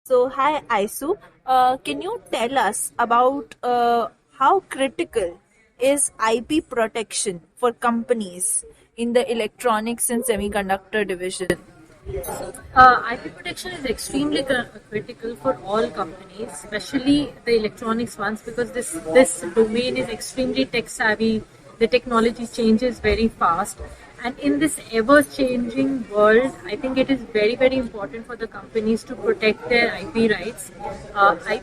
So, hi Aisu. Can you tell us about how critical is IP protection for companies in the electronics and semiconductor division? IP protection is extremely critical for all companies, especially the electronics ones, because this domain is extremely tech savvy. The technology changes very fast, and in this ever changing world, I think it is very important for the companies to protect their IP rights.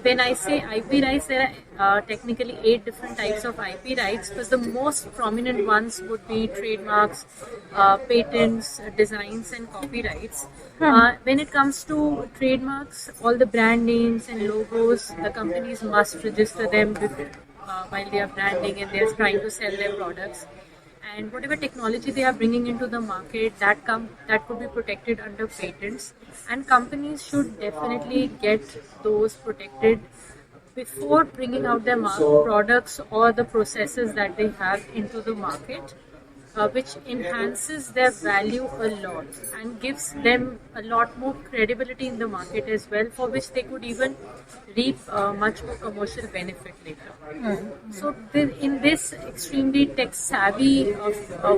When I say IP rights, there are technically 8 different types of IP rights, but the most prominent ones would be trademarks, patents, designs, and copyrights. When it comes to trademarks, all the brand names and logos, the companies must register them while they are branding and they are trying to sell their products. And whatever technology they are bringing into the market, that could be protected under patents. And companies should definitely get those protected before bringing out their products or the processes that they have into the market, which enhances their value a lot and gives them a lot more credibility in the market as well, for which they could even reap much more commercial benefit later. So, in this extremely tech savvy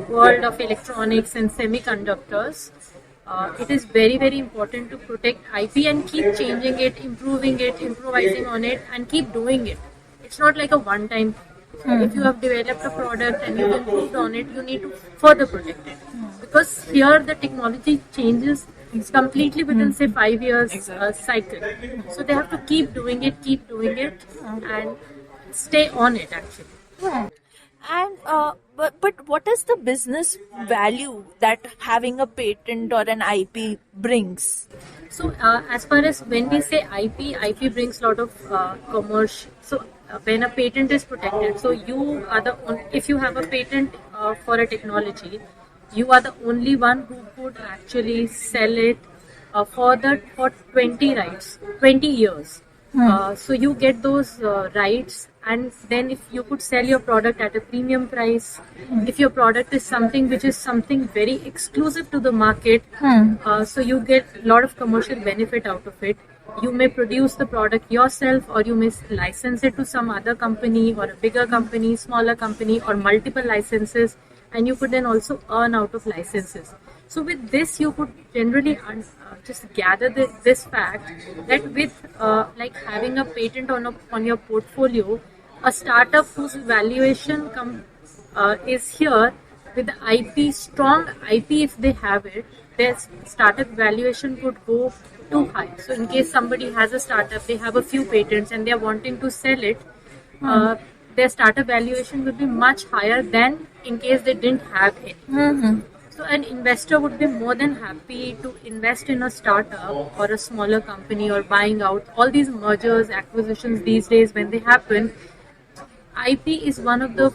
world of electronics and semiconductors, it is very important to protect IP and keep changing it, improving it, improvising on it, and keep doing it. It's not like a one time. If you have developed a product and you've improved on it, you need to further protect it, because here the technology changes completely within say 5 years cycle. So they have to keep doing it, and stay on it actually. And but what is the business value that having a patent or an IP brings? So, as far as when we say IP brings a lot of commercial. So, when a patent is protected, so you are if you have a patent for a technology, you are the only one who could actually sell it for 20 years. So you get those rights, and then if you could sell your product at a premium price, if your product is something which is something very exclusive to the market, so you get a lot of commercial benefit out of it. You may produce the product yourself, or you may license it to some other company, or a bigger company, smaller company, or multiple licenses, and you could then also earn out of licenses. So with this, you could generally just gather this fact that with like having a patent on your portfolio, a startup whose valuation is here with the strong IP, if they have it, their startup valuation could go too high. So in case somebody has a startup, they have a few patents and they are wanting to sell it, their startup valuation would be much higher than in case they didn't have any. So an investor would be more than happy to invest in a startup or a smaller company, or buying out. All these mergers, acquisitions these days, when they happen, IP is one of the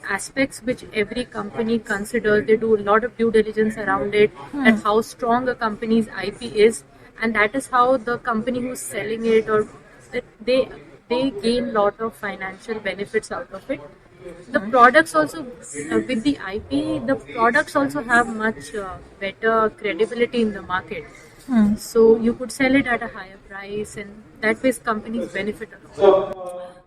aspects which every company considers. They do a lot of due diligence around it, that how strong a company's IP is, and that is how the company who's selling it, or that they gain a lot of financial benefits out of it. The products also, with the IP, the products also have much better credibility in the market. So you could sell it at a higher price, and that way companies benefit a lot.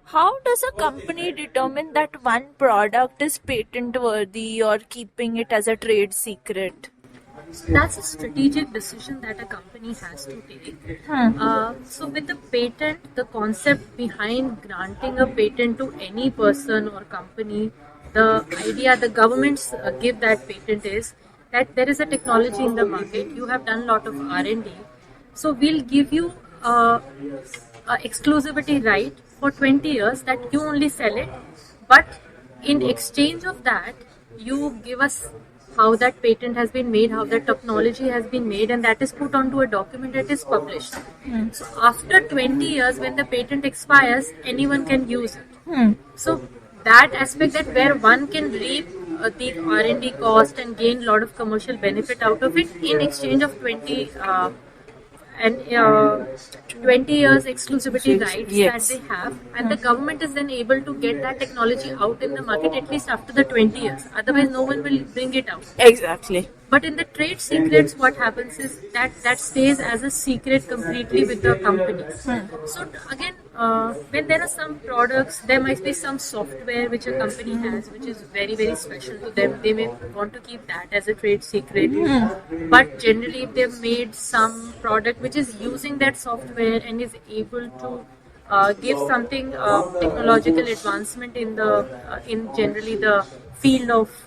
How does a company determine that one product is patent worthy or keeping it as a trade secret? That's a strategic decision that a company has to take. So, with the patent, the concept behind granting a patent to any person or company, the idea the governments give that patent is that there is a technology in the market. You have done a lot of R&D, so we'll give you a exclusivity right for 20 years that you only sell it, but in exchange of that, you give us how that patent has been made, how that technology has been made, and that is put onto a document that is published. So after 20 years, when the patent expires, anyone can use it. So that aspect, that where one can reap the R&D cost and gain a lot of commercial benefit out of it in exchange of 20 years exclusivity rights Yes. that they have, and the government is then able to get that technology out in the market at least after the 20 years. Otherwise, no one will bring it out. Exactly. But in the trade secrets, what happens is that stays as a secret completely with the company. So again, when there are some products, there might be some software which a company has, which is very very special to them. They may want to keep that as a trade secret. But generally, if they've made some product which is using that software and is able to give something technological advancement in the in generally the field of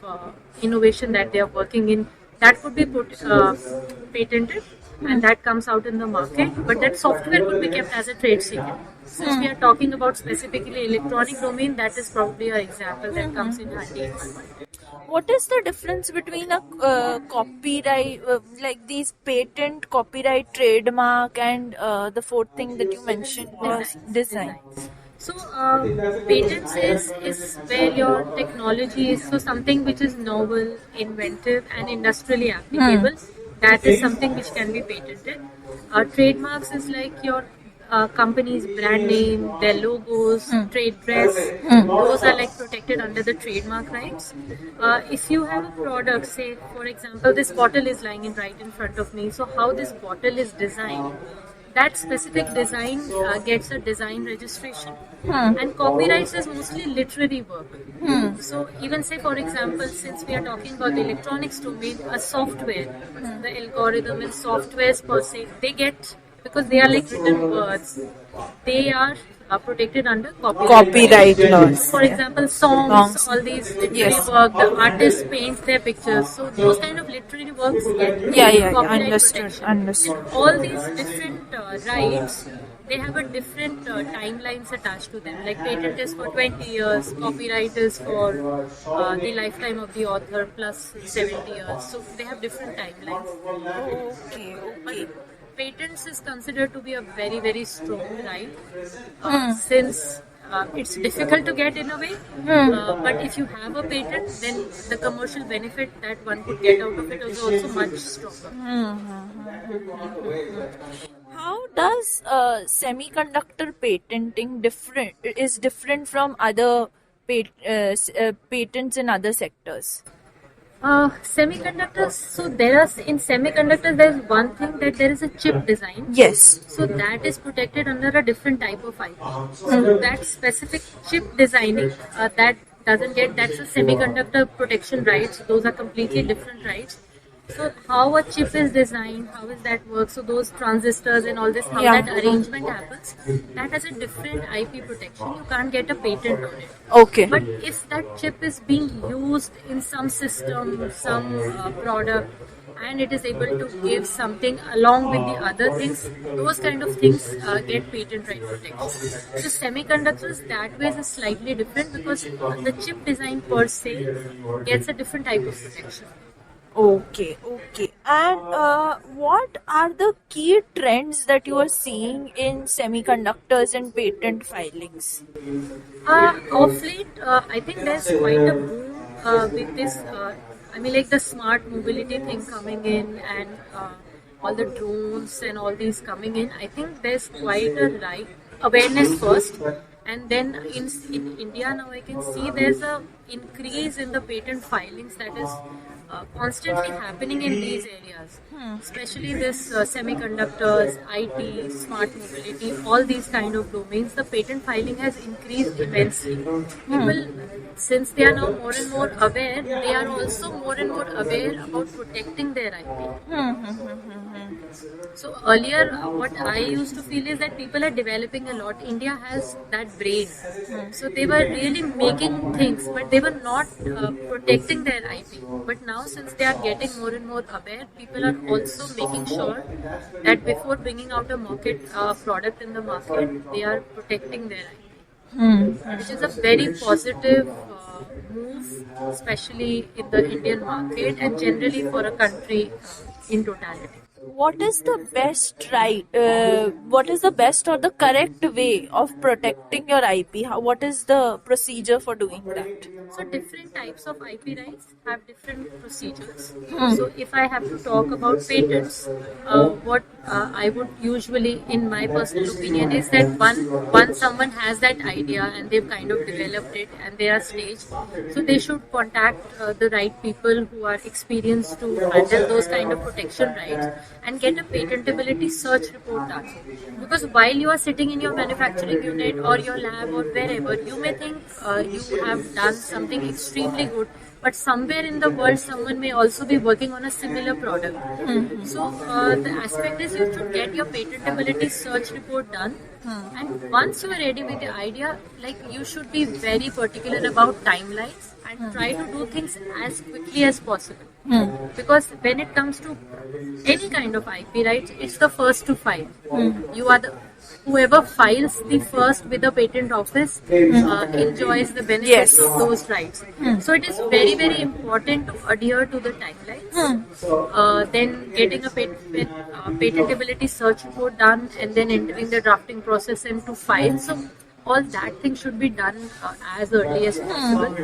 innovation that they are working in, that could be patented, and that comes out in the market, but that software could be kept as a trade secret. Since we are talking about specifically electronic domain, that is probably an example that comes in handy. What is the difference between a copyright, like these patent, copyright, trademark, and the fourth thing that you mentioned was design? So, patents is where your technology is, so something which is novel, inventive, and industrially applicable. That is something which can be patented. Trademarks is like your company's brand name, their logos, trade dress. Those are like protected under the trademark rights. If you have a product, say for example, this bottle is lying right in front of me. So how this bottle is designed, that specific design gets a design registration. And copyrights is mostly literary work. So even say for example, since we are talking about the electronics domain, a software, the algorithm and softwares per se, they get, because they are like written words, they are protected under Copyright laws. For example, songs, all these literary Yes. work, the artists paint their pictures. So those kind of literary works get Yeah, copyright understood, protection. understood. All these different rights, they have a different timelines attached to them. Like patent is for 20 years, copyright is for the lifetime of the author plus 70 years. So they have different timelines. Okay, okay. But patents is considered to be a very very strong right, since it's difficult to get in a way, but if you have a patent, then the commercial benefit that one could get out of it is also much stronger. How does semiconductor patenting different from other patents in other sectors? Semiconductors, so there are, in semiconductors there is one thing, that there is a chip design. Yes. So that is protected under a different type of IP. So that specific chip designing, that doesn't get, that's a semiconductor protection rights. Those are completely different rights. So how a chip is designed, how does that work? So those transistors and all this, how Yeah. that arrangement happens, that has a different IP protection. You can't get a patent on it. Okay. But if that chip is being used in some system, some product, and it is able to give something along with the other things, those kind of things get patent right protection. So semiconductors that way is slightly different, because the chip design per se gets a different type of protection. Okay, okay. And what are the key trends that you are seeing in semiconductors and patent filings? Of late, I think there's quite a boom with this. I mean, like the smart mobility thing coming in, and all the drones and all these coming in. I think there's quite a awareness first, and then in India now I can see there's a increase in the patent filings that is constantly happening in these areas, especially this semiconductors, IT, smart mobility, all these kind of domains. The patent filing has increased immensely. People, since they are now more and more aware, they are also more and more aware about protecting their IP. So earlier, what I used to feel is that people are developing a lot. India has that brain, so they were really making things, but they were not protecting their IP. But now, since they are getting more and more aware, people are also making sure that before bringing out a market product in the market, they are protecting their IP, which is a very positive move, especially in the Indian market and generally for a country in totality. what is the best what is the best or the correct way of protecting your IP? What is the procedure for doing that? So different types of IP rights have different procedures. Hmm. So if I have to talk about patents, what I would usually, in my personal opinion, is that once someone has that idea and they've kind of developed it and they are staged, so they should contact the right people who are experienced to handle those kind of protection rights and get a patentability search report done. Because while you are sitting in your manufacturing unit or your lab or wherever, you may think you have done something extremely good, but somewhere in the world, someone may also be working on a similar product. So the aspect is you should get your patentability search report done. And once you are ready with the idea, like you should be very particular about timelines and try to do things as quickly as possible. Because when it comes to any kind of IP rights, it's the first to file. You are the whoever files the first with the patent office enjoys the benefits Yes. of those rights. So it is very very important to adhere to the timelines. Then getting a patentability search report done, and then entering the drafting process and to file. So all that thing should be done as early as possible.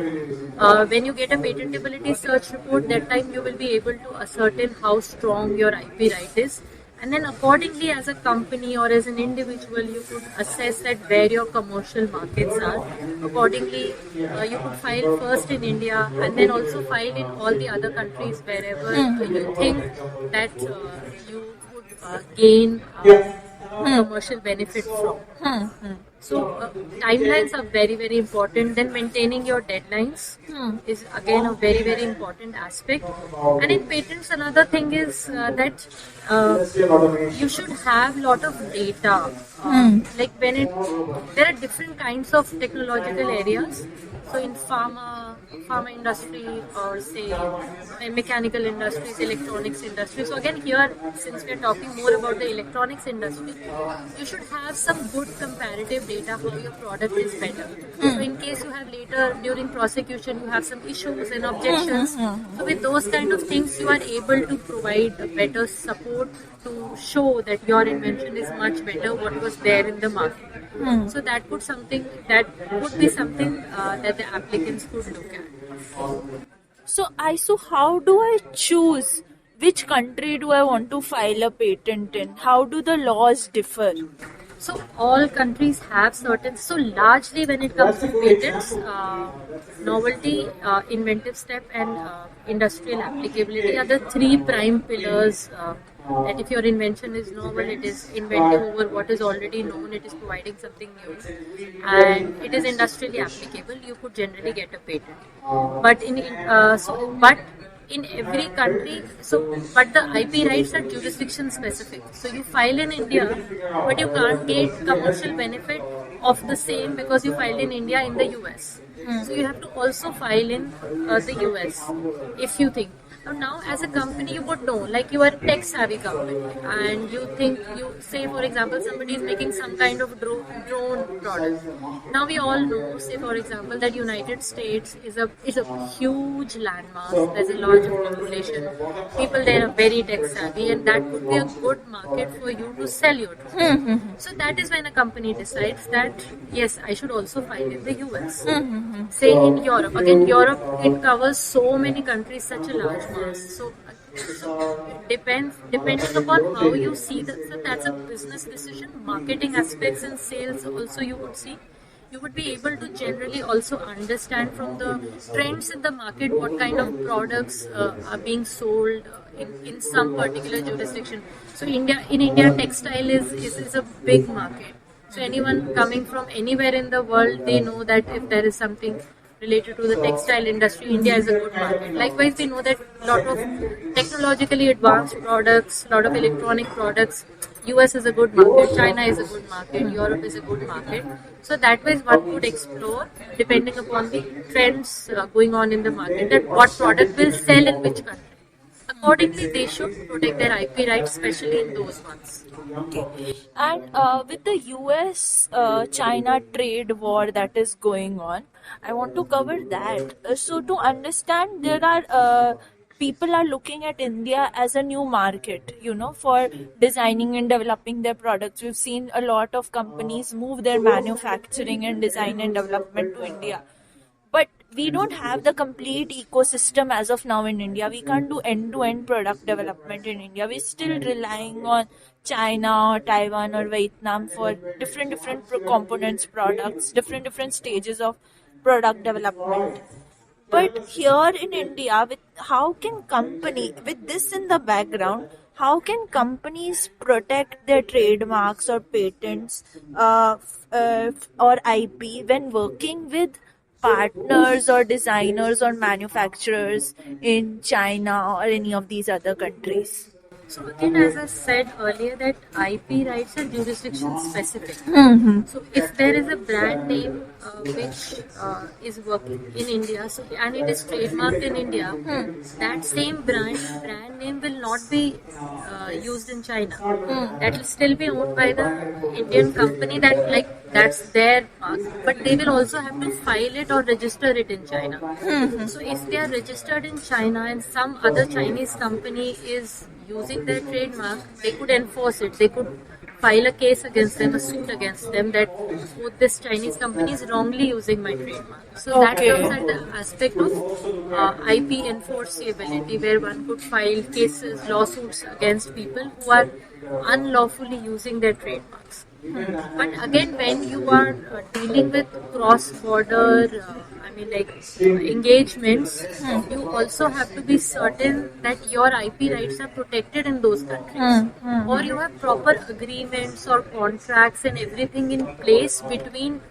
When you get a patentability search report, that time you will be able to ascertain how strong your IP right is. And then accordingly, as a company or as an individual, you could assess that where your commercial markets are. Accordingly, you could file first in India and then also file in all the other countries wherever you think that you would gain commercial benefit from. So timelines are very very important. Then maintaining your deadlines is again a very very important aspect. And in patents, another thing is that you should have lot of data. Like when there are different kinds of technological areas. So in pharma industry, or say mechanical industries, electronics industry. So again here, since we are talking more about the electronics industry, you should have some good comparative data how your product is better. So in case you have later during prosecution you have some issues and objections. So with those kind of things you are able to provide a better support to show that your invention is much better what was there in the market. So that could be something that the applicants could look at. So, Aisu, how do I choose which country do I want to file a patent in? How do the laws differ? So all countries have certain. So largely when it comes to patents, novelty, inventive step, and industrial applicability are the three prime pillars. That if your invention is novel, it is inventive over what is already known, it is providing something new, and it is industrially applicable, you could generally get a patent. But in every country, but the IP rights are jurisdiction specific. So you file in India, but you can't get commercial benefit of the same because you filed in India in the US. So you have to also file in the US if you think. Now, as a company, you would know, like you are a tech savvy company, and you think, you say, for example, somebody is making some kind of drone product. Now we all know, say, for example, that United States is a huge landmass. There's a large population. People there are very tech savvy, and that would be a good market for you to sell your drone. So that is when a company decides that yes, I should also file in the US. Say in Europe, again, Europe it covers so many countries, such a large. So depending upon how you see that, so that's a business decision. Marketing aspects and sales also you would see. You would be able to generally also understand from the trends in the market what kind of products are being sold in some particular jurisdiction. So in India, textile is a big market. So anyone coming from anywhere in the world, they know that if there is something related to the textile industry, India is a good market. Likewise, we know that a lot of technologically advanced products, a lot of electronic products, US is a good market, China is a good market, Europe is a good market. So that way one could explore, depending upon the trends going on in the market, that what product will sell in which country. Accordingly, they should protect their IP rights, especially in those ones. Okay. And with the US China trade war that is going on, I want to cover that. So, to understand, there are people are looking at India as a new market, for designing and developing their products. We've seen a lot of companies move their manufacturing and design and development to India. But we don't have the complete ecosystem as of now in India. We can't do end-to-end product development in India. We're still relying on China or Taiwan or Vietnam for different components, products, different stages of product development. But here in India, with this in the background, how can companies protect their trademarks or patents or IP when working with partners or designers or manufacturers in China or any of these other countries? So again, as I said earlier, that IP rights are jurisdiction specific. So if there is a brand name which is working in India, so and it is trademarked in India, that same brand name will not be used in China. That will still be owned by the Indian company. That's their mark, but they will also have to file it or register it in China. So if they are registered in China and some other Chinese company is using their trademark, they could enforce it. They could file a case against them, a suit against them that this Chinese company is wrongly using my trademark. So that comes at the aspect of IP enforceability, where one could file cases, lawsuits against people who are unlawfully using their trademarks. But again, when you are dealing with cross-border, engagements, you also have to be certain that your IP rights are protected in those countries, or you have proper agreements or contracts and everything in place between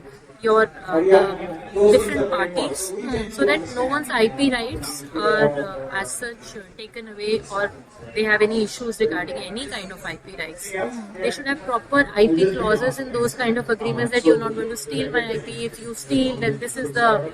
your the different parties, so that no one's IP rights are as such taken away, or they have any issues regarding any kind of IP rights. They should have proper IP clauses in those kind of agreements, that you're not going to steal my IP. If you steal, then this is the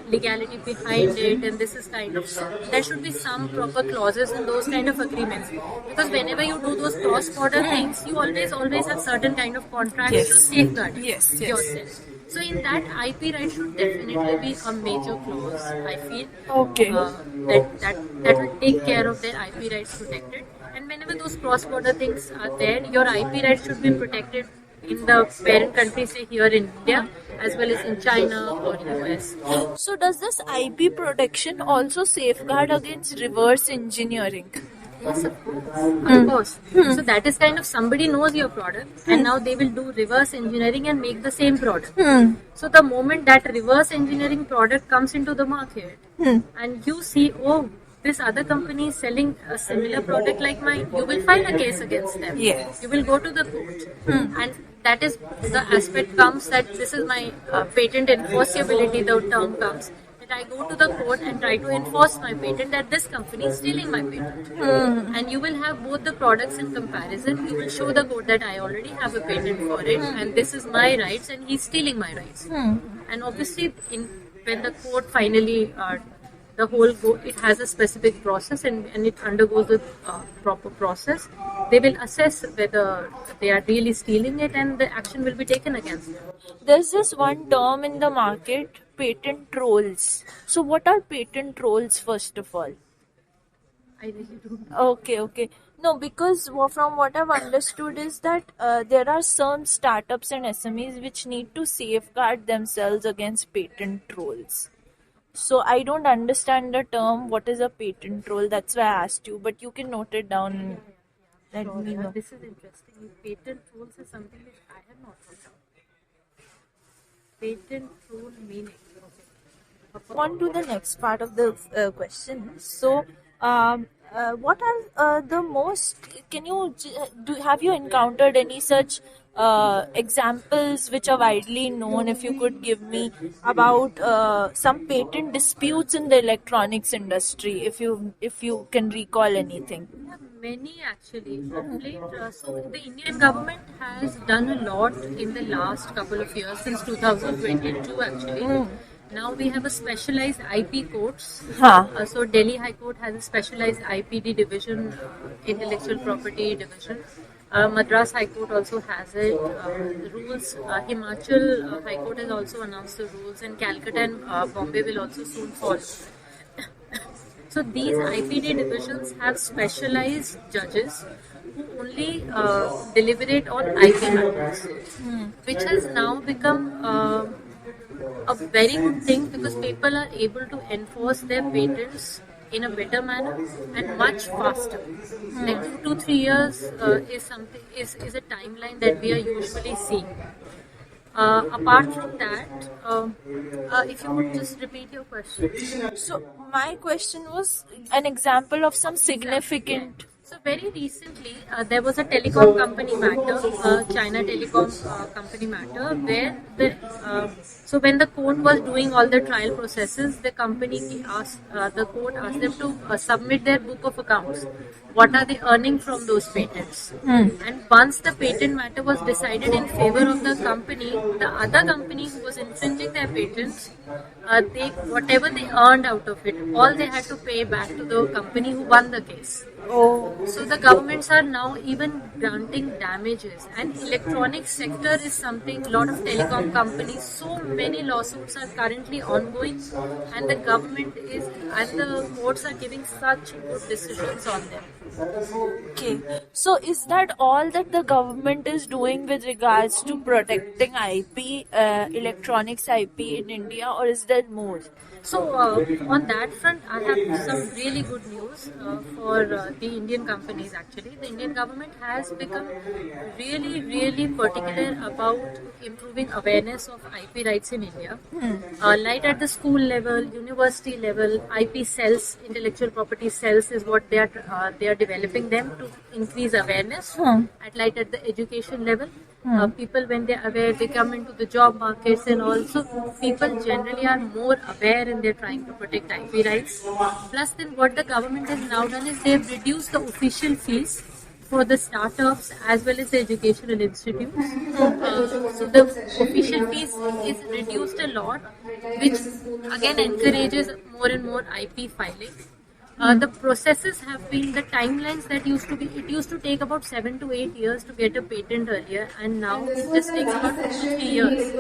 legality behind it, and this is kind of, there should be some proper clauses in those kind of agreements, because whenever you do those cross-border things, you always have certain kind of contracts to safeguard yourself. So in that, IP right should definitely be a major clause, I feel. That will take care of their IP rights protected. And whenever those cross-border things are there, your IP rights should be protected in the parent country, say here in India, as well as in China or US. So does this IP protection also safeguard against reverse engineering? Yes, of course. So that is kind of, somebody knows your product and now they will do reverse engineering and make the same product. So the moment that reverse engineering product comes into the market and you see, oh, this other company is selling a similar product like mine, you will file a case against them. Yes. You will go to the court. And that is the aspect comes, that this is my patent enforceability, the term comes. I go to the court and try to enforce my patent, that this company is stealing my patent. And you will have both the products in comparison. You will show the court that I already have a patent for it and this is my rights and he's stealing my rights. And obviously when the court finally, it has a specific process and it undergoes a proper process. They will assess whether they are really stealing it and the action will be taken against them. There's this one term in the market, patent trolls. So what are patent trolls, first of all? I really don't know. Okay. No, because from what I've understood is that there are some startups and SMEs which need to safeguard themselves against patent trolls. So I don't understand the term, what is a patent troll? That's why I asked you, but you can note it down and let me know. This is interesting. Patent trolls is something which I have not heard of. Patent troll meaning. On to the next part of the question. So, what are the most? Have you encountered any such examples which are widely known? If you could give me about some patent disputes in the electronics industry, if you can recall anything. Many actually. So the Indian government has done a lot in the last couple of years, since 2022 actually. Now we have a specialized IP courts. So Delhi High Court has a specialized IPD division, intellectual property division. Madras High Court also has it. Rules. Himachal High Court has also announced the rules, and Calcutta and Bombay will also soon follow. So these IPD divisions have specialized judges who only deliberate on IP matters, which has now become a very good thing because people are able to enforce their patents in a better manner and much faster. Like 2 to 3 years is something is a timeline that we are usually seeing. Apart from that, if you would just repeat your question. So my question was an example of some significant. So very recently, there was a telecom company matter, China telecom company matter, where so when the court was doing all the trial processes, the court asked them to submit their book of accounts. What are they earning from those patents? And once the patent matter was decided in favor of the company, the other company who was infringing their patents, they whatever they earned out of it, all they had to pay back to the company who won the case. Oh, So the governments are now even granting damages, and electronic sector is something a lot of telecom companies. So many lawsuits are currently ongoing, and the government is and the courts are giving such good decisions on them. okay. So is that all that the government is doing with regards to protecting IP, electronics IP in India, or is there more? So on that front, I have some really good news for the Indian companies. Actually, the Indian government has become really, really particular about improving awareness of IP rights in India. Like at the school level, university level, IP cells, intellectual property cells, is what they are developing them to increase awareness. At the education level. People, when they're aware, they come into the job markets, and also people generally are more aware and they're trying to protect IP rights. Plus, then what the government has now done is they've reduced the official fees for the startups as well as the educational institutes. So the official fees is reduced a lot, which again encourages more and more IP filing. The processes have been the timelines that it used to take about 7 to 8 years to get a patent earlier, and now it just takes about 2 to 3 years.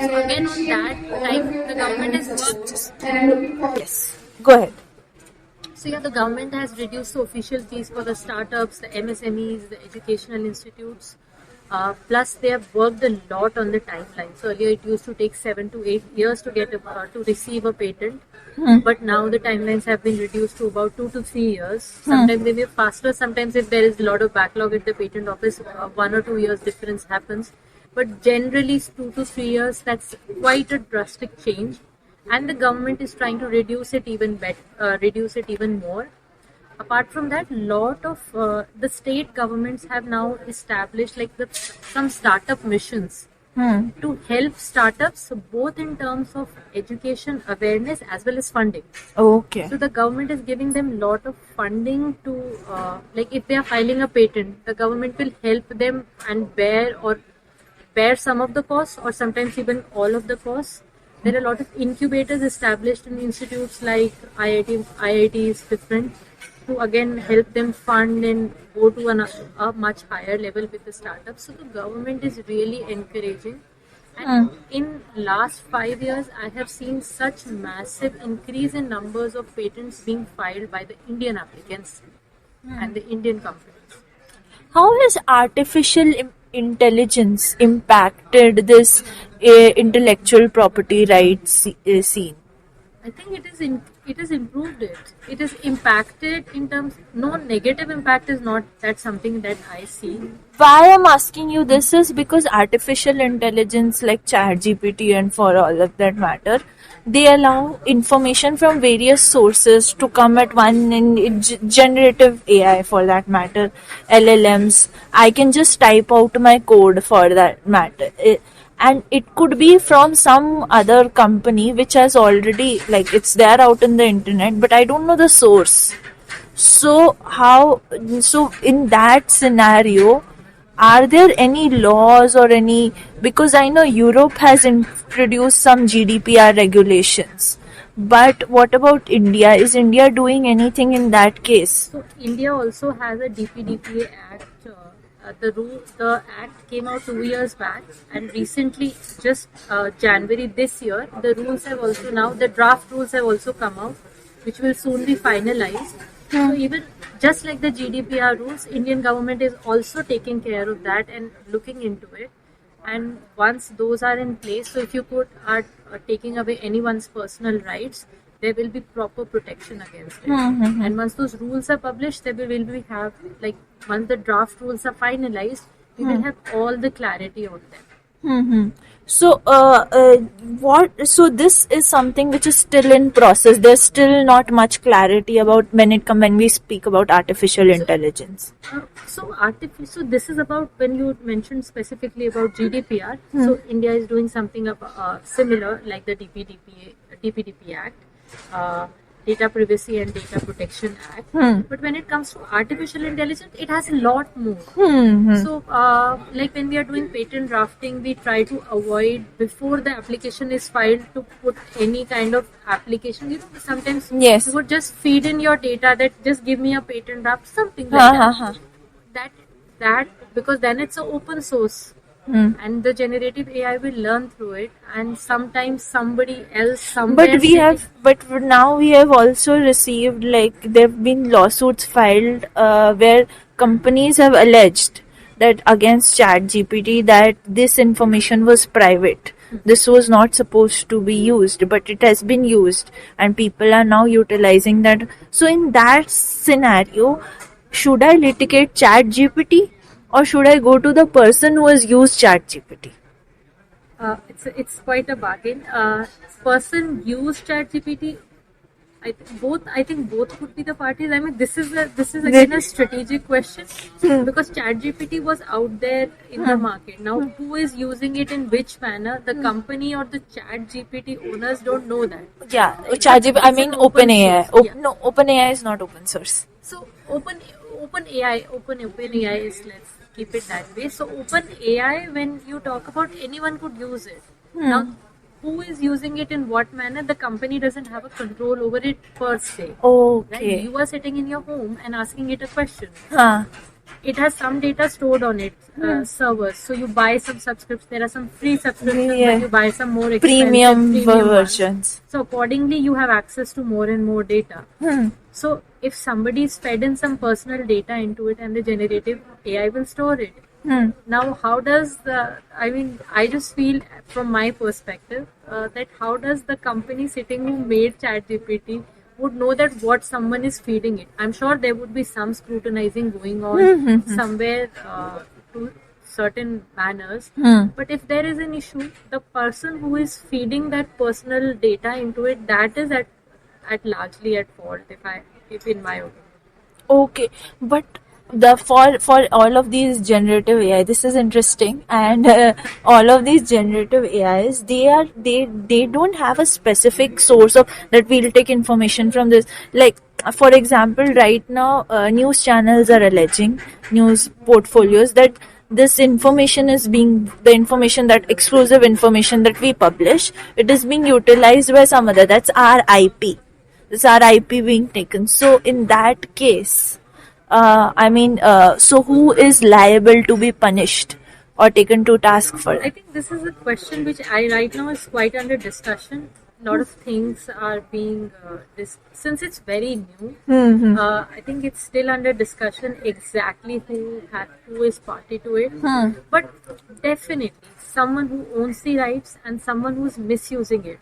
So again, on that time, the government has worked. Yes. Go ahead. So yeah, the government has reduced the official fees for the startups, the MSMEs, the educational institutes. Plus, they have worked a lot on the timelines. So earlier, it used to take 7 to 8 years to get to receive a patent, but now the timelines have been reduced to about 2 to 3 years. Sometimes they may be faster. Sometimes, if there is a lot of backlog at the patent office, 1 or 2 years difference happens. But generally, 2 to 3 years. That's quite a drastic change, and the government is trying to reduce it even more. Apart from that, lot of the state governments have now established some startup missions to help startups, both in terms of education awareness as well as funding. Okay. So the government is giving them lot of funding to if they are filing a patent, the government will help them and bear some of the costs, or sometimes even all of the costs. There are a lot of incubators established in institutes like IITs, different, to again help them fund and go to a much higher level with the startups. So the government is really encouraging. And in last 5 years, I have seen such massive increase in numbers of patents being filed by the Indian applicants and the Indian companies. How has artificial intelligence impacted this intellectual property rights scene? I think it has improved it. It has impacted in terms. No, negative impact is not that something that I see. Why I'm asking you this is because artificial intelligence like ChatGPT, and for all of that matter, they allow information from various sources to come at one in generative AI, for that matter, LLMs. I can just type out my code, for that matter. And it could be from some other company which has already, like, it's there out in the internet, but I don't know the source. So in that scenario, are there any laws or any, because I know Europe has introduced some GDPR regulations, but what about India? Is India doing anything in that case? So India also has a DPDPA Act. The act came out 2 years back, and recently, just January this year, the draft rules have also come out, which will soon be finalized. So even just like the GDPR rules, Indian government is also taking care of that and looking into it. And once those are in place, so if you are taking away anyone's personal rights, there will be proper protection against it. And once those rules are published, there will be have like once the draft rules are finalized, we will have all the clarity on them. So, what? So this is something which is still in process. There's still not much clarity about when we speak about artificial intelligence. So this is about when you mentioned specifically about GDPR. So India is doing something similar like the DPDP Act, Data Privacy and Data Protection Act. But when it comes to artificial intelligence, it has a lot more. So like when we are doing patent drafting, we try to avoid before the application is filed to put any kind of application. You know, sometimes Yes. you would just feed in your data that just give me a patent draft, something like that because then it's an open source. And the generative AI will learn through it, and sometimes somebody else somewhere. But now we have also received, like, there have been lawsuits filed where companies have alleged that against ChatGPT that this information was private. This was not supposed to be used, but it has been used, and people are now utilizing that. So in that scenario, should I litigate ChatGPT? Or should I go to the person who has used ChatGPT? It's quite a bargain. Person used ChatGPT. I think both could be the parties. I mean, this is again a strategic question because ChatGPT was out there in the market. Now, who is using it in which manner? The company or the ChatGPT owners don't know that. Yeah, ChatGPT. I mean, OpenAI. No, OpenAI is not open source. So OpenAI is, let's keep it that way. So OpenAI, when you talk about, anyone could use it. Now, who is using it in what manner? The company doesn't have a control over it per se. Okay. Right? You are sitting in your home and asking it a question. It has some data stored on it, servers. So you buy some subscriptions. There are some free subscriptions, but you buy some more expensive premium versions. Ones. So accordingly, you have access to more and more data. So if somebody is fed in some personal data into it, and the generative AI will store it. Now, how does I just feel from my perspective that how does the company sitting who made ChatGPT would know that what someone is feeding it? I'm sure there would be some scrutinizing going on somewhere to certain manners. But if there is an issue, the person who is feeding that personal data into it, that is at largely at fault, if in my opinion. Okay, but for all of these generative AI, this is interesting, and all of these generative AIs, they don't have a specific source of that we'll take information from this. Like, for example, right now, news channels are alleging, news portfolios, that this information is the information, that exclusive information that we publish, it is being utilized by some other. That's our IP. This our IP being taken. So in that case, so who is liable to be punished or taken to task for it? I think this is a question which right now is quite under discussion. A lot of things are being since it's very new. I think it's still under discussion exactly who is party to it. But definitely someone who owns the rights and someone who's misusing it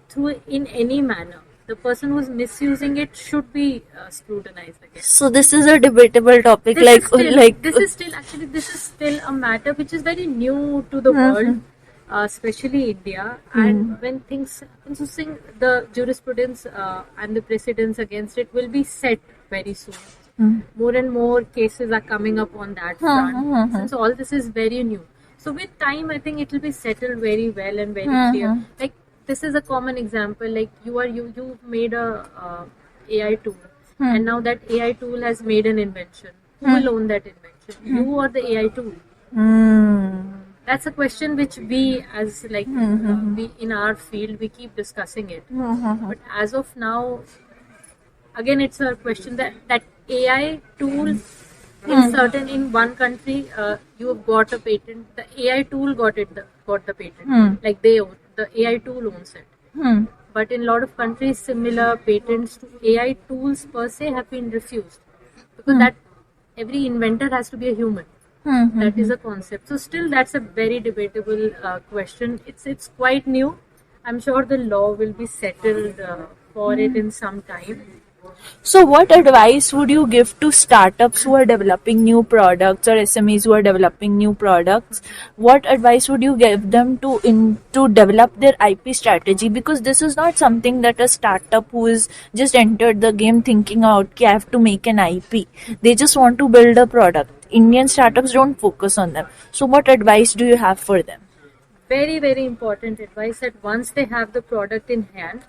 through in any manner. The person who's misusing it should be scrutinized again. So this is a debatable topic. This is still a matter which is very new to the world, especially India. And when things, the jurisprudence and the precedents against it will be set very soon. More and more cases are coming up on that front. Since all this is very new, so with time, I think it will be settled very well and very clear. Like, this is a common example. Like, you made a AI tool, and now that AI tool has made an invention. Who will own that invention? You or the AI tool? That's a question which we, as we in our field, we keep discussing it. But as of now, again, it's a question that AI tool in one country, you have got a patent. The AI tool got the patent. Like, they own. The AI tool owns it. but in a lot of countries, similar patents to AI tools per se have been refused because that every inventor has to be a human. That is a concept. So still, that's a very debatable question. It's quite new. I'm sure the law will be settled for it in some time. So, what advice would you give to startups who are developing new products or SMEs who are developing new products? What advice would you give them to develop their IP strategy? Because this is not something that a startup who is just entered the game thinking out, "Okay, I have to make an IP." They just want to build a product. Indian startups don't focus on them. So, what advice do you have for them? Very, very important advice that once they have the product in hand,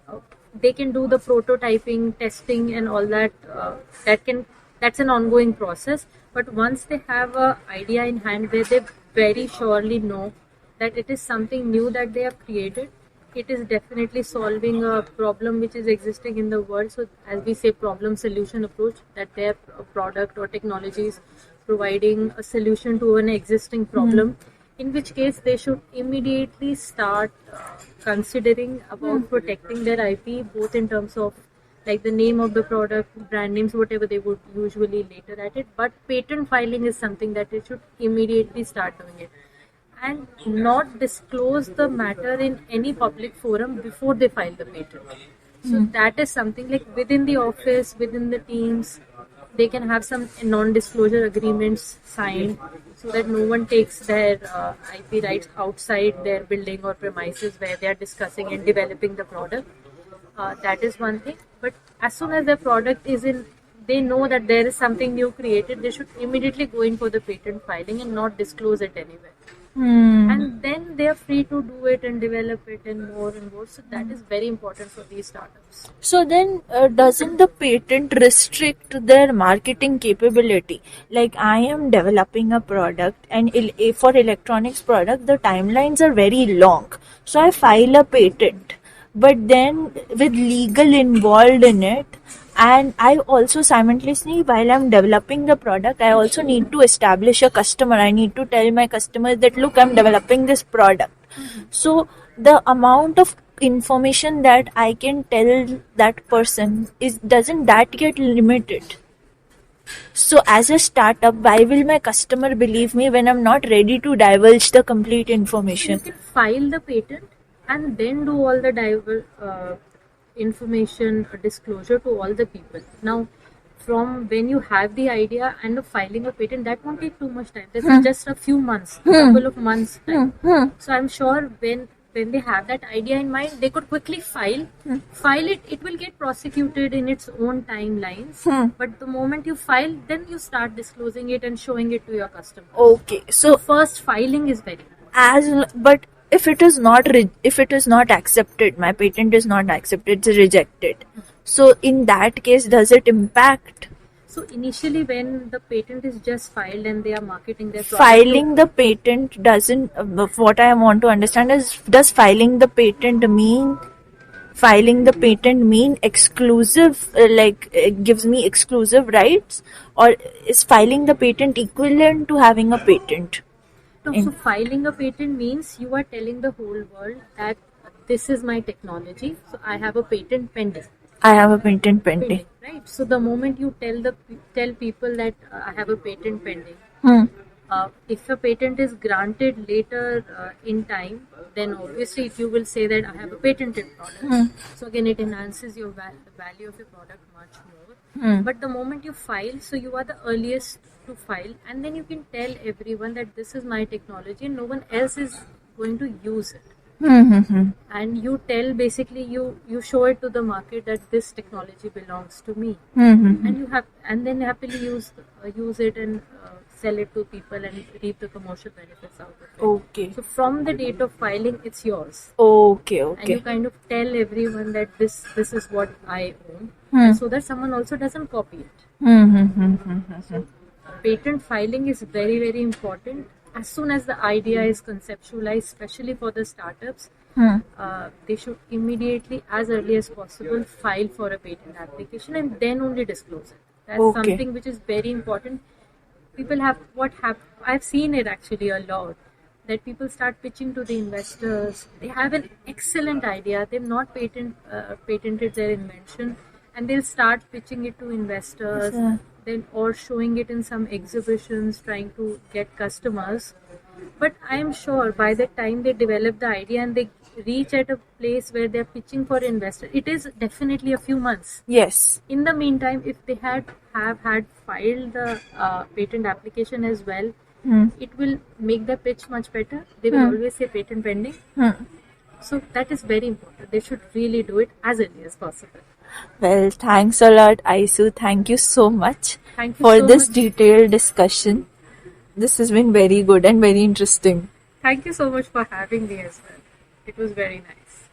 uh, they can do the prototyping, testing, and all that. That's an ongoing process. But once they have a idea in hand where they very surely know that it is something new that they have created, it is definitely solving a problem which is existing in the world. So, as we say, problem solution approach, that their product or technology is providing a solution to an existing problem. In which case, they should immediately start considering about protecting their IP, both in terms of like the name of the product, brand names, whatever they would usually later at it. But patent filing is something that they should immediately start doing it and not disclose the matter in any public forum before they file the patent. So that is something like within the office, within the teams, they can have some non-disclosure agreements signed so that no one takes their IP rights outside their building or premises where they are discussing and developing the product. That is one thing. But as soon as the product is in, they know that there is something new created, they should immediately go in for the patent filing and not disclose it anywhere. And then they are free to do it and develop it and more and more. So that is very important for these startups. So then, doesn't the patent restrict their marketing capability? Like, I am developing a product, and for electronics product, the timelines are very long. So I file a patent, but then with legal involved in it, and I also simultaneously, while I'm developing the product, I also need to establish a customer. I need to tell my customers that, look, I'm developing this product. So the amount of information that I can tell that person doesn't that get limited? So as a startup, why will my customer believe me when I'm not ready to divulge the complete You information? can file the patent and then do all the information disclosure to all the people. Now, from when you have the idea and of filing a patent, that won't take too much time. This is just a few months, a couple of months time. So I'm sure when they have that idea in mind, they could quickly file it. It will get prosecuted in its own timelines. But the moment you file, then you start disclosing it and showing it to your customer. Okay, so First, filing is very important. but if it is not accepted, my patent is not accepted, it's rejected. So in that case, does it impact? So initially, when the patent is just filed and they are marketing their product, Filing the patent doesn't. What I want to understand is, does filing the patent mean exclusive? It gives me exclusive rights, or is filing the patent equivalent to having a patent? no, so filing a patent means you are telling the whole world that this is my technology, so I have a patent pending. I have a patent pending. Right. So the moment you tell people that I have a patent pending, if a patent is granted later in time, then obviously you will say that I have a patented product. So again, it enhances the value of your product much more. But the moment you file, so you are the earliest to file, and then you can tell everyone that this is my technology and no one else is going to use it. And you tell, basically you show it to the market that this technology belongs to me, and then happily use it and sell it to people and reap the commercial benefits out of it. Okay. So from the date of filing, it's yours. Okay. And you Okay. kind of tell everyone that this is what I own, and so that someone also doesn't copy it. So patent filing is very, very important. As soon as the idea is conceptualized, especially for the startups, they should immediately, as early as possible, file for a patent application and then only disclose it. That's Okay. something which is very important. People have I've seen it actually a lot. that people start pitching to the investors. They have an excellent idea. They've not patented their invention, and they'll start pitching it to investors, Yeah. then or showing it in some exhibitions, trying to get customers. But I am sure by the time they develop the idea and they reach at a place where they're pitching for investors, it is definitely a few months. Yes. In the meantime, if they have had filed the patent application as well, it will make the pitch much better. They will always say patent pending. So that is very important. They should really do it as early as possible. Well, thanks a lot, Aisu. Thank you so much Thank you for so this much. detailed discussion. This has been very good and very interesting. Thank you so much for having me as well. It was very nice.